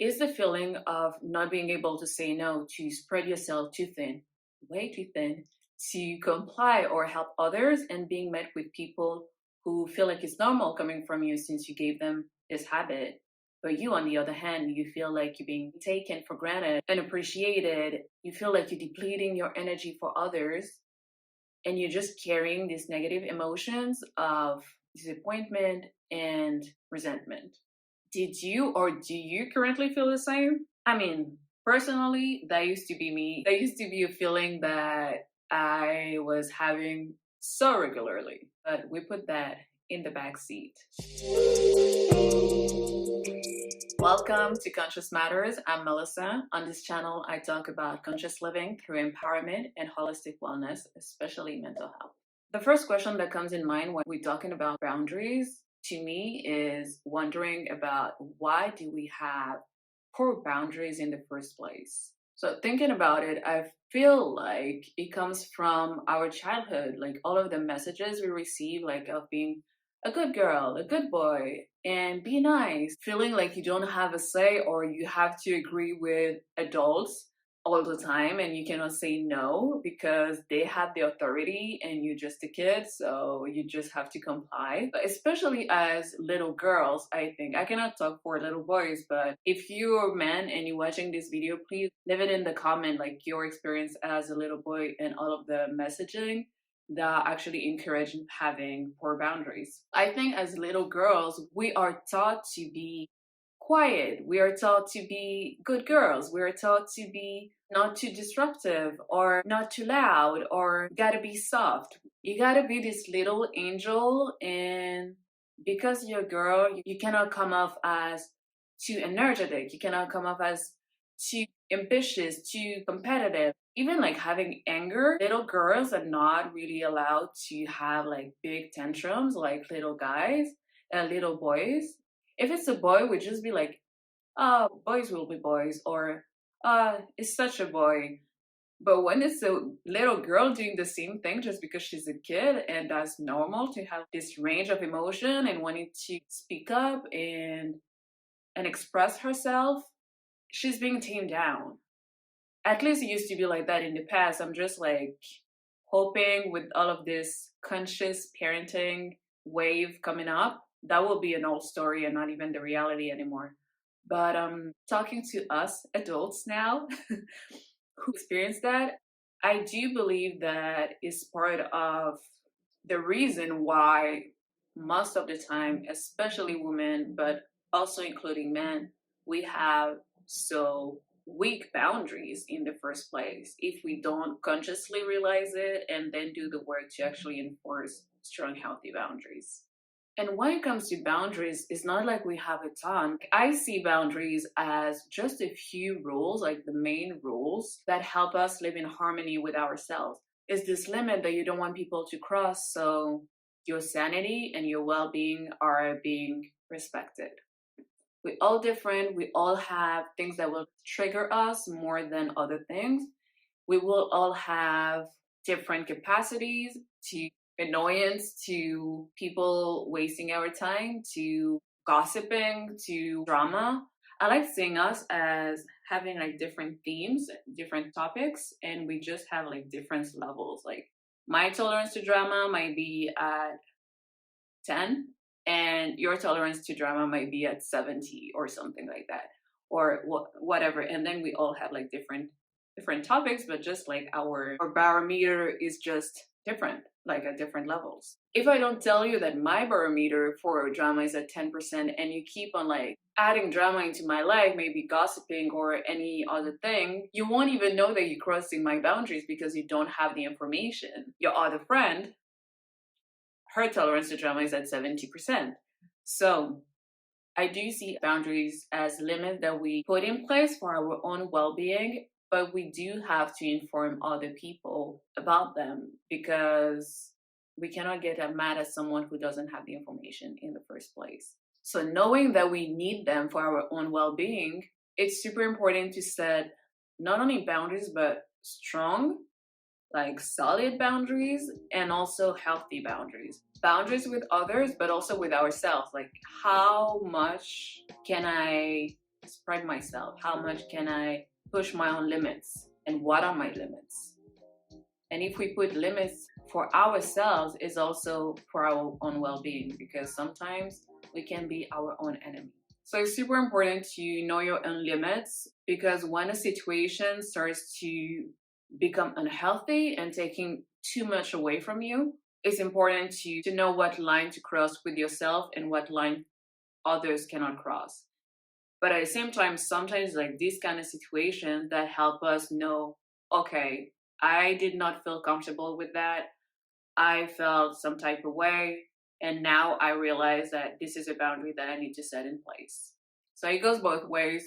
Is the feeling of not being able to say no, to spread yourself too thin, way too thin, to comply or help others, and being met with people who feel like it's normal coming from you since you gave them this habit. But you, on the other hand, you feel like you're being taken for granted, unappreciated. You feel like you're depleting your energy for others, and you're just carrying these negative emotions of disappointment and resentment. Did you or do you currently feel the same? I mean, personally, that used to be me. That used to be a feeling that I was having so regularly, but we put that in the back seat. Welcome to Conscious Matters. I'm Melissa. On this channel, I talk about conscious living through empowerment and holistic wellness, especially mental health. The first question that comes in mind when we're talking about boundaries to me is wondering about why do we have poor boundaries in the first place? So thinking about it, I feel like it comes from our childhood, like all of the messages we receive, like of being a good girl, a good boy, and be nice, feeling like you don't have a say or you have to agree with adults all the time and you cannot say no because they have the authority and you're just a kid, so you just have to comply. But especially as little girls, I think I cannot talk for little boys, but if you're a man and you're watching this video, please leave it in the comment, like your experience as a little boy and all of the messaging that actually encourage having poor boundaries. I think as little girls, we are taught to be quiet. We are taught to be good girls. We are taught to be not too disruptive or not too loud or gotta be soft. You gotta be this little angel, and because you're a girl, you cannot come off as too energetic. You cannot come off as too ambitious, too competitive. Even like having anger, little girls are not really allowed to have like big tantrums like little guys and little boys. If it's a boy, we just be like, oh, boys will be boys, or it's such a boy. But when it's a little girl doing the same thing just because she's a kid, and that's normal to have this range of emotion and wanting to speak up and express herself, she's being tamed down. At least it used to be like that in the past. I'm just like hoping with all of this conscious parenting wave coming up, that will be an old story and not even the reality anymore. But talking to us adults now who experience that, I do believe that is part of the reason why most of the time, especially women, but also including men, we have so weak boundaries in the first place if we don't consciously realize it and then do the work to actually enforce strong, healthy boundaries. And when it comes to boundaries, it's not like we have a ton. I see boundaries as just a few rules, like the main rules that help us live in harmony with ourselves. It's this limit that you don't want people to cross, so your sanity and your well-being are being respected. We're all different. We all have things that will trigger us more than other things. We will all have different capacities to annoyance, to people wasting our time, to gossiping, to drama. I like seeing us as having like different themes, different topics, and we just have like different levels. Like my tolerance to drama might be at 10, and your tolerance to drama might be at 70 or something like that, or whatever. And then we all have like different topics, but just like our barometer is just different, like at different levels. If I don't tell you that my barometer for drama is at 10% and you keep on like adding drama into my life, maybe gossiping or any other thing, you won't even know that you're crossing my boundaries because you don't have the information. Your other friend, her tolerance to drama is at 70%. So I do see boundaries as limits that we put in place for our own well-being, but we do have to inform other people about them because we cannot get mad at someone who doesn't have the information in the first place. So knowing that we need them for our own well-being, it's super important to set not only boundaries, but strong, like solid boundaries, and also healthy boundaries. Boundaries with others, but also with ourselves. Like, how much can I spread myself? How much can I push my own limits? And what are my limits? And if we put limits for ourselves, is also for our own well-being, because sometimes we can be our own enemy. So it's super important to know your own limits, because when a situation starts to become unhealthy and taking too much away from you, it's important to know what line to cross with yourself and what line others cannot cross. But at the same time, sometimes like these kind of situations that help us know, okay, I did not feel comfortable with that. I felt some type of way. And now I realize that this is a boundary that I need to set in place. So it goes both ways.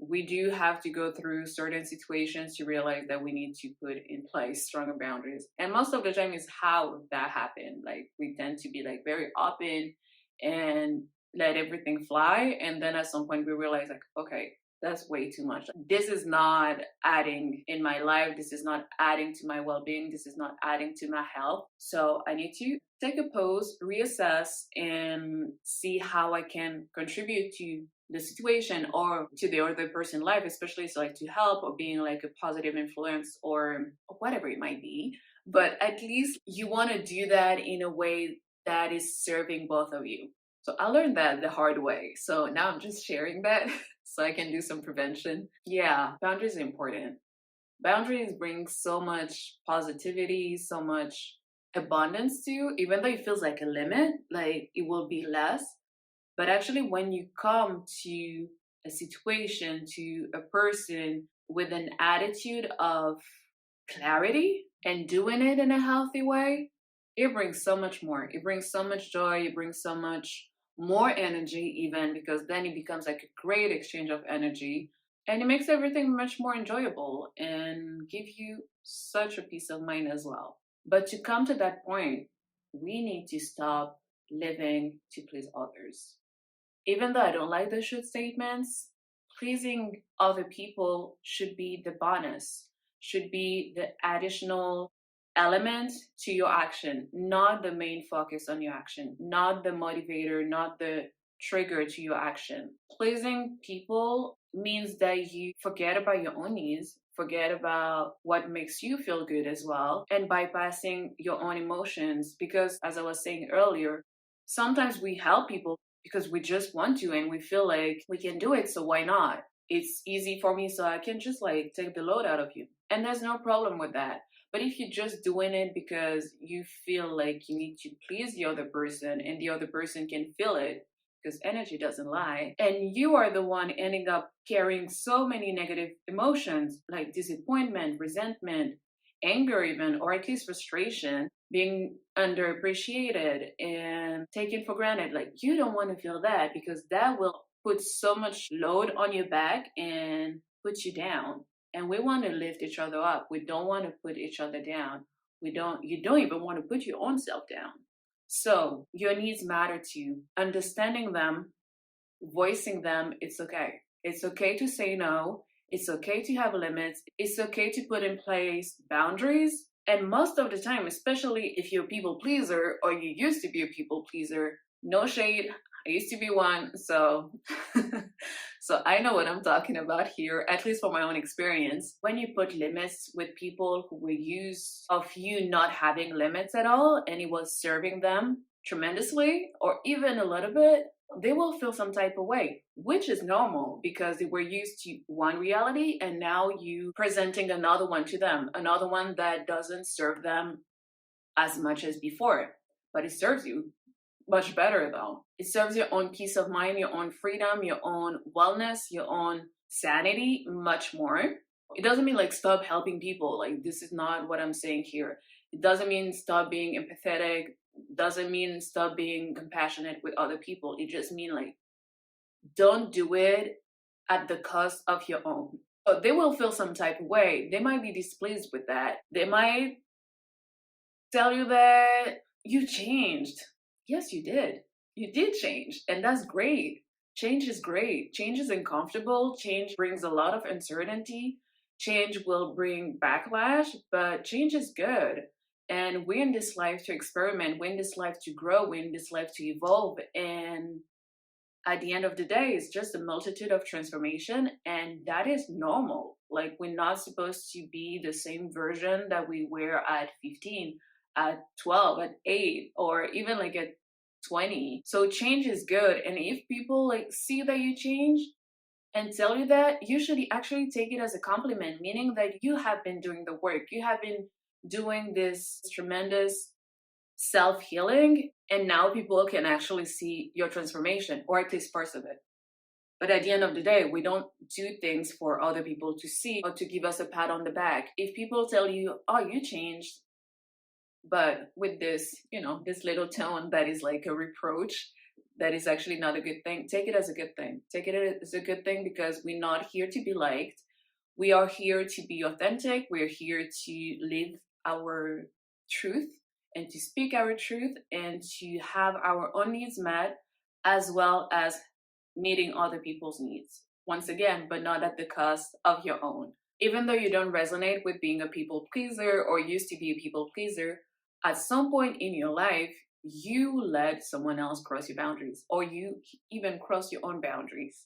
We do have to go through certain situations to realize that we need to put in place stronger boundaries. And most of the time is how that happened. Like we tend to be like very open and let everything fly. And then at some point we realize like, okay, that's way too much. This is not adding in my life. This is not adding to my well-being. This is not adding to my health. So I need to take a pause, reassess, and see how I can contribute to the situation or to the other person's life, especially so like to help or being like a positive influence or whatever it might be. But at least you want to do that in a way that is serving both of you. So I learned that the hard way. So now I'm just sharing that so I can do some prevention. Yeah, boundaries are important. Boundaries bring so much positivity, so much abundance to you, even though it feels like a limit, like it will be less. But actually, when you come to a situation, to a person with an attitude of clarity and doing it in a healthy way, it brings so much more. It brings so much joy. It brings so much more energy, even because then it becomes like a great exchange of energy, and it makes everything much more enjoyable and give you such a peace of mind as well. But to come to that point, we need to stop living to please others. Even though I don't like the should statements, pleasing other people should be the bonus, should be the additional element to your action, not the main focus on your action, not the motivator, not the trigger to your action. Pleasing people means that you forget about your own needs, forget about what makes you feel good as well, and bypassing your own emotions. Because, as I was saying earlier, sometimes we help people because we just want to and we feel like we can do it, so why not? It's easy for me, so I can just like take the load out of you. And there's no problem with that. But if you're just doing it because you feel like you need to please the other person and the other person can feel it, because energy doesn't lie, and you are the one ending up carrying so many negative emotions like disappointment, resentment, anger, even, or at least frustration, being underappreciated and taken for granted. Like, you don't want to feel that because that will put so much load on your back and put you down. And we want to lift each other up. We don't want to put each other down. You don't even want to put your own self down. So your needs matter to you. Understanding them, voicing them, it's okay. It's okay to say no. It's okay to have limits. It's okay to put in place boundaries. And most of the time, especially if you're a people pleaser or you used to be a people pleaser, no shade. I used to be one, so so I know what I'm talking about here, at least for my own experience. When you put limits with people who were used of you not having limits at all and it was serving them tremendously or even a little bit, they will feel some type of way, which is normal because they were used to one reality and now you presenting another one to them, another one that doesn't serve them as much as before, but it serves you much better though. It serves your own peace of mind, your own freedom, your own wellness, your own sanity much more. It doesn't mean like stop helping people. Like, this is not what I'm saying here. It doesn't mean stop being empathetic, doesn't mean stop being compassionate with other people. It just means like don't do it at the cost of your own. So they will feel some type of way. They might be displeased with that. They might tell you that you changed. Yes, you did. You did change, and that's great. Change is great. Change is uncomfortable. Change brings a lot of uncertainty. Change will bring backlash, but change is good. And we're in this life to experiment, we're in this life to grow, we're in this life to evolve. And At the end of the day, it's just a multitude of transformation, and that is normal. Like, we're not supposed to be the same version that we were at 15, at 12, at 8, or even like at 20. So change is good. And if people like see that you change and tell you that, you should actually take it as a compliment, meaning that you have been doing the work. You have been doing this tremendous self healing, and now people can actually see your transformation, or at least parts of it. But at the end of the day, we don't do things for other people to see or to give us a pat on the back. If people tell you, oh, you changed, but with this, this little tone that is like a reproach, that is actually not a good thing, take it as a good thing. Take it as a good thing, because we're not here to be liked. We are here to be authentic. We're here to live our truth and to speak our truth and to have our own needs met, as well as meeting other people's needs. Once again, but not at the cost of your own. Even though you don't resonate with being a people pleaser or used to be a people pleaser, at some point in your life, you let someone else cross your boundaries, or you even cross your own boundaries.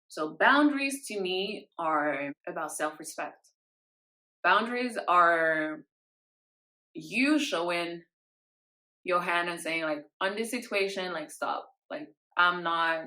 So boundaries to me are about self-respect. Boundaries are you showing your hand and saying, like, on this situation, like, stop. Like, I'm not,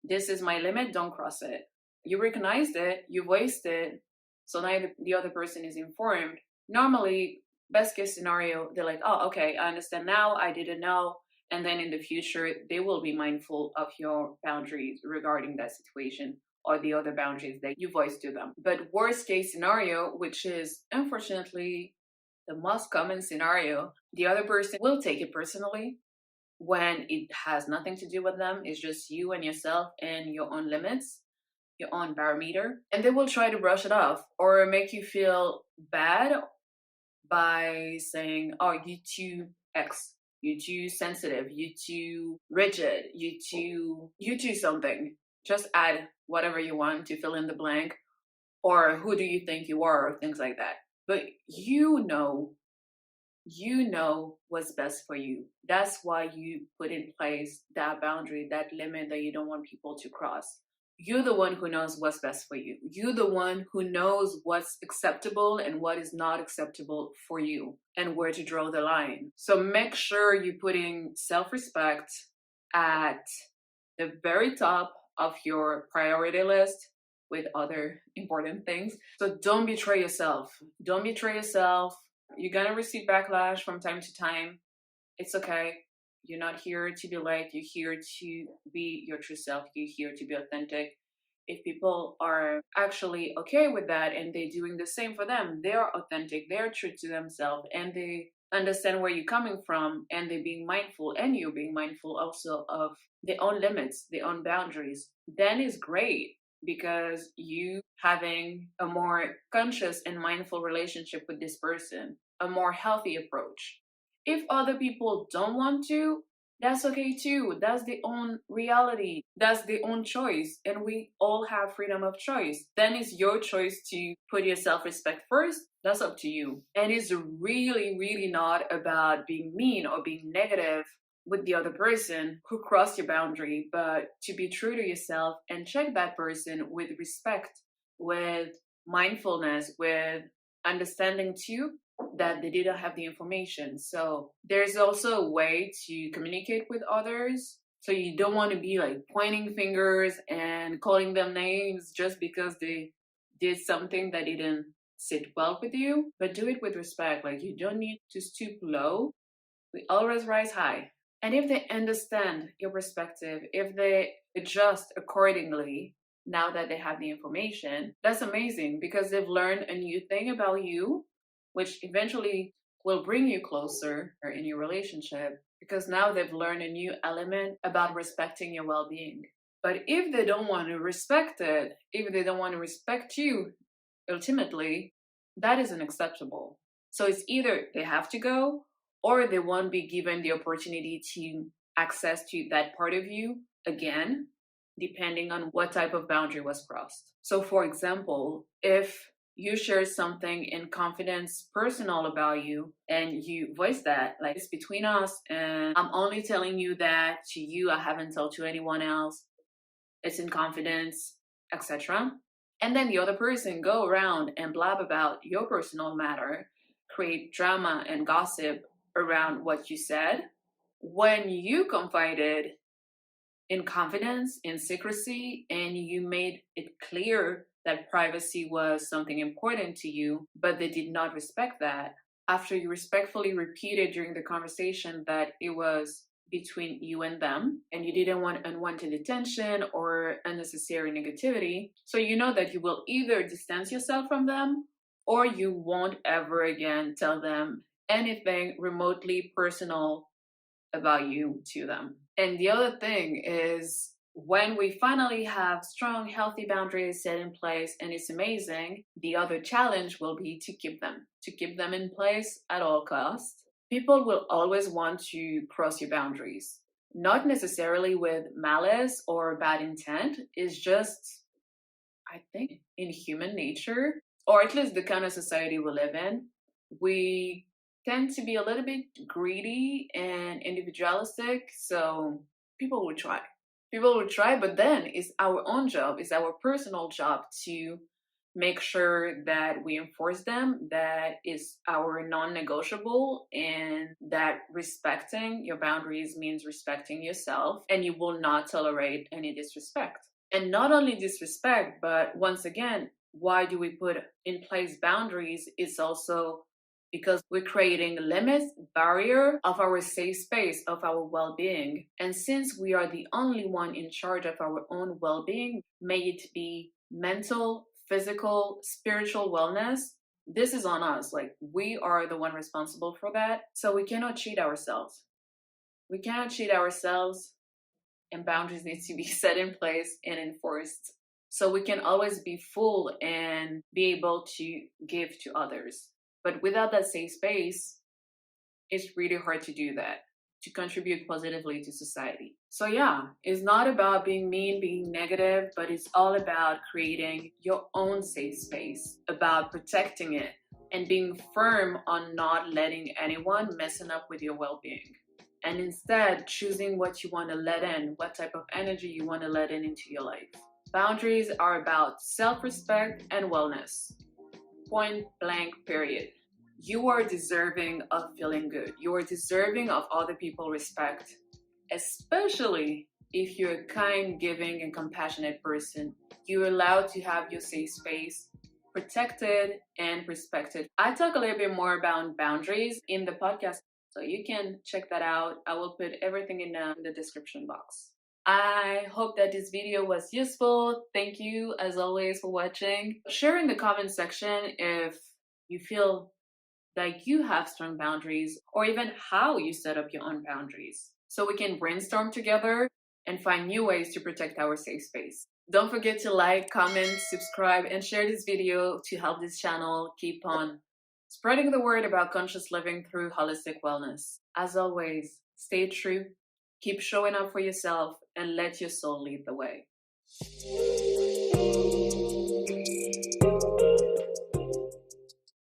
this is my limit, don't cross it. You recognized it, you voiced it, so now the other person is informed. Normally, best case scenario, they're like, oh, okay, I understand now, I didn't know. And then in the future, they will be mindful of your boundaries regarding that situation, or the other boundaries that you voiced to them. But worst case scenario, which is unfortunately the most common scenario, the other person will take it personally when it has nothing to do with them. It's just you and yourself and your own limits, your own barometer. And they will try to brush it off or make you feel bad by saying, oh, you too X, you too sensitive, you too rigid, you too something. Just add whatever you want to fill in the blank, or who do you think you are, or things like that. But you know what's best for you. That's why you put in place that boundary, that limit that you don't want people to cross. You're the one who knows what's best for you. You're the one who knows what's acceptable and what is not acceptable for you, and where to draw the line. So make sure you're putting self-respect at the very top of your priority list, with other important things. So don't betray yourself. Don't betray yourself. You're gonna receive backlash from time to time. It's okay. You're not here to be liked. You're here to be your true self. You're here to be authentic. If people are actually okay with that and they're doing the same for them, they're authentic, they're true to themselves, and they understand where you're coming from, and they're being mindful, and you're being mindful also of their own limits, their own boundaries, then it's great, because you having a more conscious and mindful relationship with this person, a more healthy approach. If other people don't want to, that's okay too. That's their own reality. That's their own choice. And we all have freedom of choice. Then it's your choice to put your self respect first. That's up to you. And it's really, really not about being mean or being negative with the other person who crossed your boundary, but to be true to yourself and check that person with respect, with mindfulness, with understanding too that they didn't have the information. So there's also a way to communicate with others. So you don't want to be like pointing fingers and calling them names just because they did something that didn't sit well with you, but do it with respect. Like, you don't need to stoop low. We always rise high. And if they understand your perspective, if they adjust accordingly, now that they have the information, that's amazing, because they've learned a new thing about you, which eventually will bring you closer in your relationship, because now they've learned a new element about respecting your well-being. But if they don't want to respect it, if they don't want to respect you, ultimately, that is unacceptable. So it's either they have to go, or they won't be given the opportunity to access to that part of you again, depending on what type of boundary was crossed. So for example, if you share something in confidence, personal about you, and you voice that, like, it's between us, and I'm only telling you that to you, I haven't told to anyone else, it's in confidence, etc. And then the other person go around and blab about your personal matter, create drama and gossip around what you said. When you confided in confidence, in secrecy, and you made it clear that privacy was something important to you, but they did not respect that, after you respectfully repeated during the conversation that it was between you and them, and you didn't want unwanted attention or unnecessary negativity, so you know that you will either distance yourself from them or you won't ever again tell them anything remotely personal about you to them. And the other thing is, when we finally have strong, healthy boundaries set in place and it's amazing, the other challenge will be to keep them in place at all costs. People will always want to cross your boundaries, not necessarily with malice or bad intent. It's just, I think, in human nature, or at least the kind of society we live in, we tend to be a little bit greedy and individualistic. So people will try. People will try, but then it's our own job, it's our personal job to make sure that we enforce them, that is our non-negotiable, and that respecting your boundaries means respecting yourself, and you will not tolerate any disrespect. And not only disrespect, but once again, why do we put in place boundaries? It's also because we're creating limits, barrier of our safe space, of our well-being. And since we are the only one in charge of our own well-being, may it be mental, physical, spiritual wellness, this is on us. Like, we are the one responsible for that. So we cannot cheat ourselves. We cannot cheat ourselves, and boundaries need to be set in place and enforced so we can always be full and be able to give to others. But without that safe space, it's really hard to do that, to contribute positively to society. So yeah, it's not about being mean, being negative, but it's all about creating your own safe space, about protecting it, and being firm on not letting anyone messing up with your well-being. And instead choosing what you want to let in, what type of energy you want to let in into your life. Boundaries are about self-respect and wellness. Point blank, period. You are deserving of feeling good. You are deserving of other people respect, especially if you're a kind, giving, and compassionate person. You're allowed to have your safe space protected and respected. I talk a little bit more about boundaries in the podcast, so you can check that out. I will put everything in the description box. I hope that this video was useful. Thank you, as always, for watching. Share in the comment section if you feel like you have strong boundaries, or even how you set up your own boundaries, so we can brainstorm together and find new ways to protect our safe space. Don't forget to like, comment, subscribe, and share this video to help this channel keep on spreading the word about conscious living through holistic wellness. As always, stay true, keep showing up for yourself, and let your soul lead the way.